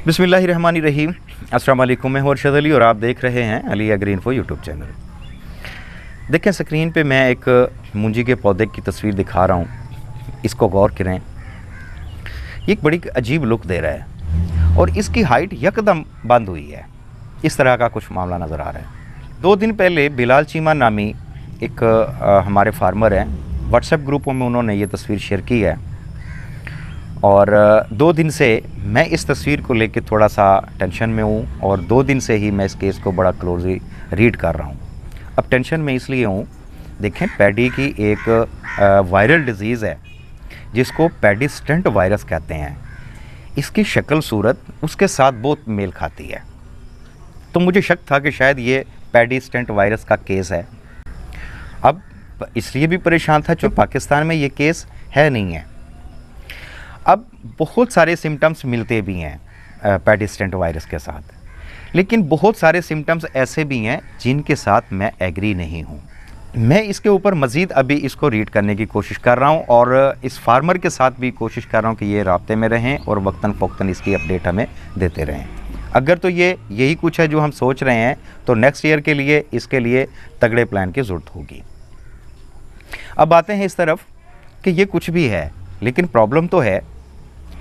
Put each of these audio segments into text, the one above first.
बिस्मिल्लाहिर्रहमानिर्रहीम। अस्सलाम वालेकुम। मैं हूं अरशद अली और आप देख रहे हैं Ali agri info YouTube channel. देखें, स्क्रीन पे मैं एक मूंजी के पौधे की तस्वीर दिखा रहा हूं। इसको गौर करें, ये एक बड़ी अजीब लुक दे रहा है और इसकी हाइट यकदम बंद हुई है। इस तरह का कुछ मामला नज़र आ रहा है। 2 दिन पहले बिलाल चीमा नामी एक हमारे फार्मर हैं, व्हाट्सएप ग्रुपों में उन्होंने ये तस्वीर शेयर की है और 2 दिन से मैं इस तस्वीर को लेकर थोड़ा सा टेंशन में हूँ और 2 दिन से ही मैं इस केस को बड़ा क्लोजली रीड कर रहा हूँ। अब टेंशन में इसलिए हूँ, देखें, पैडी की एक वायरल डिज़ीज़ है जिसको पैडी स्टंट वायरस कहते हैं। इसकी शक्ल सूरत उसके साथ बहुत मेल खाती है, तो मुझे शक था कि शायद ये पैडी स्टंट वायरस का केस है। अब इसलिए भी परेशान था क्योंकि पाकिस्तान में ये केस है नहीं है। अब बहुत सारे सिम्टम्स मिलते भी हैं पैडी स्टंट वायरस के साथ, लेकिन बहुत सारे सिम्टम्स ऐसे भी हैं जिनके साथ मैं एग्री नहीं हूँ। मैं इसके ऊपर मज़ीद अभी इसको रीड करने की कोशिश कर रहा हूँ और इस फार्मर के साथ भी कोशिश कर रहा हूँ कि ये राब्ते में रहें और वक्तन फ़ौक्तन इसकी अपडेट हमें देते रहें। अगर तो ये यही कुछ है जो हम सोच रहे हैं तो नेक्स्ट ईयर के लिए इसके लिए तगड़े प्लान की ज़रूरत होगी। अब आते हैं इस तरफ कि ये कुछ भी है, लेकिन प्रॉब्लम तो है,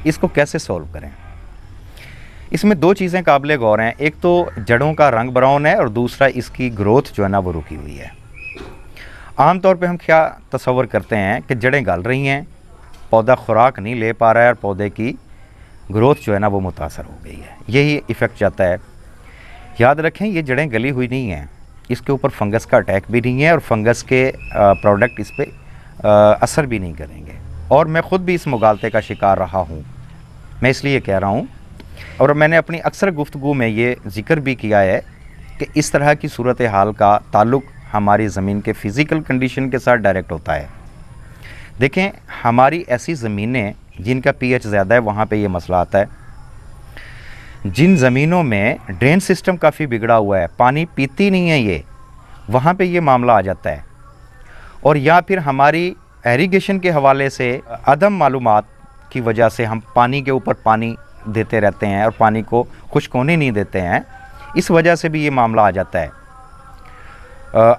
इसको कैसे सॉल्व करें। इसमें 2 चीज़ें काबिल गौर हैं। एक तो जड़ों का रंग ब्राउन है और दूसरा इसकी ग्रोथ जो है ना वो रुकी हुई है। आम तौर पे हम क्या तसव्वुर करते हैं कि जड़ें गल रही हैं, पौधा खुराक नहीं ले पा रहा है और पौधे की ग्रोथ जो है ना वो मुतासर हो गई है, यही इफ़ेक्ट जाता है। याद रखें, ये जड़ें गली हुई नहीं हैं, इसके ऊपर फंगस का अटैक भी नहीं है और फंगस के प्रोडक्ट इस पर असर भी नहीं करेंगे। और मैं ख़ुद भी इस मुगालते का शिकार रहा हूँ, मैं इसलिए कह रहा हूँ। और मैंने अपनी अक्सर गुफ्तगू में ये ज़िक्र भी किया है कि इस तरह की सूरत हाल का ताल्लुक़ हमारी ज़मीन के फ़िज़िकल कंडीशन के साथ डायरेक्ट होता है। देखें, हमारी ऐसी ज़मीनें जिनका pH ज़्यादा है वहाँ पे ये मसला आता है। जिन ज़मीनों में ड्रेन सिस्टम काफ़ी बिगड़ा हुआ है, पानी पीती नहीं है ये, वहाँ पे ये मामला आ जाता है। और या फिर हमारी एरीगेशन के हवाले से अदम मालूमात की वजह से हम पानी के ऊपर पानी देते रहते हैं और पानी को खुश्क होने नहीं देते हैं, इस वजह से भी ये मामला आ जाता है।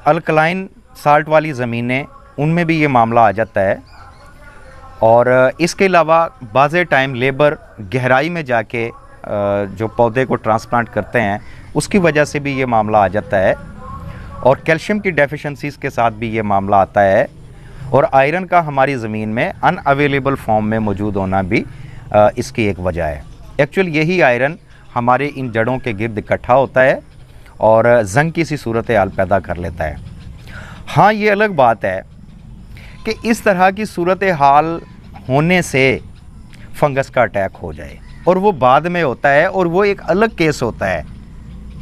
अल्कलाइन साल्ट वाली ज़मीनें, उनमें भी ये मामला आ जाता है। और इसके अलावा बाज़े टाइम लेबर गहराई में जाके जो पौधे को ट्रांसप्लांट करते हैं उसकी वजह से भी ये मामला आ जाता है। और कैल्शियम की डेफिशिएंसीज़ के साथ भी ये मामला आता है। और आयरन का हमारी ज़मीन में अनअवेलेबल फॉर्म में मौजूद होना भी इसकी एक वजह है। एक्चुअल यही आयरन हमारे इन जड़ों के गिर्द इकट्ठा होता है और जंग की सी सूरत हाल पैदा कर लेता है। हाँ, ये अलग बात है कि इस तरह की सूरत हाल होने से फंगस का अटैक हो जाए और वो बाद में होता है और वो एक अलग केस होता है।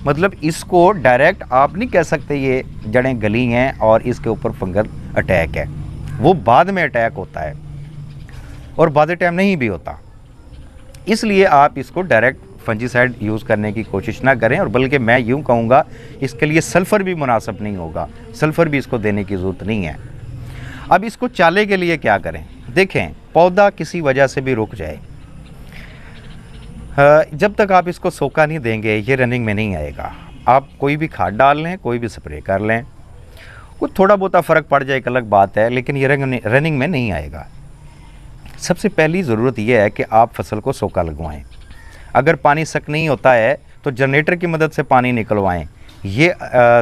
मतलब इसको डायरेक्ट आप नहीं कह सकते ये जड़ें गली हैं और इसके ऊपर फंगस अटैक है, वो बाद में अटैक होता है और बाद टाइम नहीं भी होता। इसलिए आप इसको डायरेक्ट फंजीसाइड यूज़ करने की कोशिश ना करें। और बल्कि मैं यूँ कहूँगा, इसके लिए सल्फ़र भी मुनासिब नहीं होगा, सल्फ़र भी इसको देने की ज़रूरत नहीं है। अब इसको चाले के लिए क्या करें। देखें, पौधा किसी वजह से भी रुक जाए, जब तक आप इसको सोखा नहीं देंगे ये रनिंग में नहीं आएगा। आप कोई भी खाद डाल लें, कोई भी स्प्रे कर लें, कुछ थोड़ा बहुत फ़र्क पड़ जाए एक अलग बात है, लेकिन ये रनिंग में नहीं आएगा। सबसे पहली ज़रूरत यह है कि आप फसल को सोखा लगवाएं। अगर पानी सक नहीं होता है तो जनरेटर की मदद से पानी निकलवाएं, ये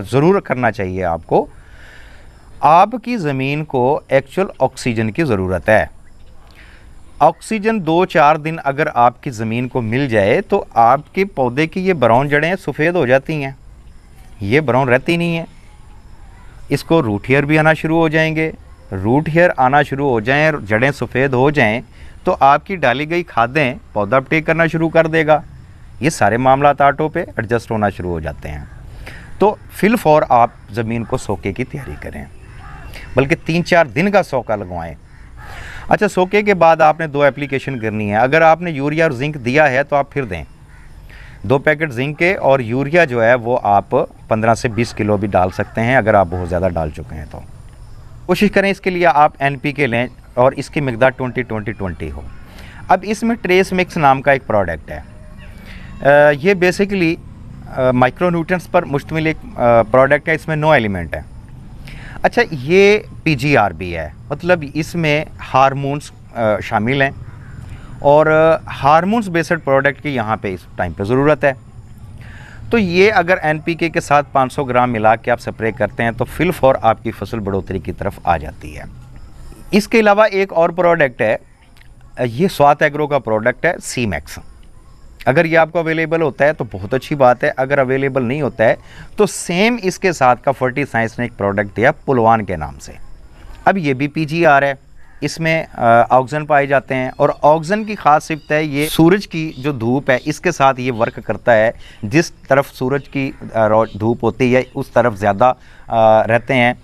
ज़रूर करना चाहिए आपको। आपकी ज़मीन को एक्चुअल ऑक्सीजन की ज़रूरत है। ऑक्सीजन 2-4 दिन अगर आपकी ज़मीन को मिल जाए तो आपके पौधे की ये ब्राउन जड़ें सफ़ेद हो जाती हैं, ये ब्राउन रहती नहीं है। इसको रूट हेयर भी आना शुरू हो जाएंगे। रूट हेयर आना शुरू हो जाएं और जड़ें सफ़ेद हो जाएं तो आपकी डाली गई खादें पौधा अपटेक करना शुरू कर देगा। ये सारे मामला आटो पे एडजस्ट होना शुरू हो जाते हैं। तो फिल फॉर आप ज़मीन को सोके की तैयारी करें, बल्कि 3-4 दिन का सोका लगवाएं। अच्छा, सोके के बाद आपने 2 एप्लीकेशन करनी है। अगर आपने यूरिया और जिंक दिया है तो आप फिर दें 2 पैकेट जिंक के, और यूरिया जो है वो आप 15 से 20 किलो भी डाल सकते हैं अगर आप बहुत ज़्यादा डाल चुके हैं तो। कोशिश करें इसके लिए आप NPK लें और इसकी मिकदार 20-20-20 हो। अब इसमें ट्रेस मिक्स नाम का एक प्रोडक्ट है ये बेसिकली माइक्रोन्यूट्रिएंट्स पर मुश्तमिल एक प्रोडक्ट है, इसमें नो एलिमेंट है। अच्छा, ये PGRB है, मतलब इसमें हार्मोन्स शामिल हैं और हार्मोन्स बेस्ड प्रोडक्ट की यहाँ पे इस टाइम पे ज़रूरत है। तो ये अगर NPK के साथ 500 ग्राम मिला के आप स्प्रे करते हैं तो फिल फॉर आपकी फसल बढ़ोतरी की तरफ आ जाती है। इसके अलावा एक और प्रोडक्ट है, ये स्वात एग्रो का प्रोडक्ट है C-Max। अगर ये आपको अवेलेबल होता है तो बहुत अच्छी बात है, अगर अवेलेबल नहीं होता है तो सेम इसके साथ का फर्टिसाइंस ने एक प्रोडक्ट दिया पुलवान के नाम से। अब ये भी PGR है, इसमें ऑक्सीजन पाए जाते हैं और ऑक्सीजन की खास सिफ्त है, ये सूरज की जो धूप है इसके साथ ये वर्क करता है। जिस तरफ सूरज की धूप होती है उस तरफ ज़्यादा रहते हैं,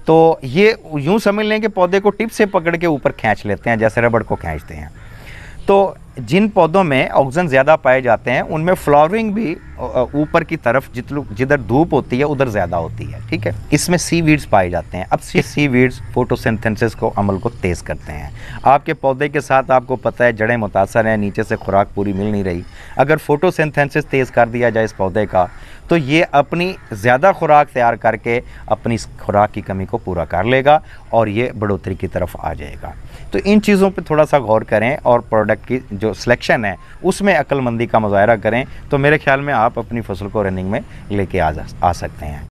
तो ये यूँ समझ लें कि पौधे को टिप से पकड़ के ऊपर खींच लेते हैं, जैसे रबड़ को खींचते हैं। तो जिन पौधों में ऑक्सीजन ज़्यादा पाए जाते हैं उनमें फ्लावरिंग भी ऊपर की तरफ जिधर धूप होती है उधर ज़्यादा होती है, ठीक है। इसमें सीवीड्स पाए जाते हैं। अब सीवीड्स फोटोसिंथेसिस को अमल को तेज़ करते हैं। आपके पौधे के साथ आपको पता है जड़ें मुतासर हैं, नीचे से खुराक पूरी मिल नहीं रही। अगर फोटोसिंथेसिस तेज़ कर दिया जाए इस पौधे का तो ये अपनी ज़्यादा खुराक तैयार करके अपनी खुराक की कमी को पूरा कर लेगा और ये बढ़ोतरी की तरफ आ जाएगा। तो इन चीज़ों पे थोड़ा सा गौर करें और प्रोडक्ट की जो सिलेक्शन है उसमें अक्लमंदी का मुजाहरा करें, तो मेरे ख्याल में आप अपनी फसल को रनिंग में लेके आ सकते हैं।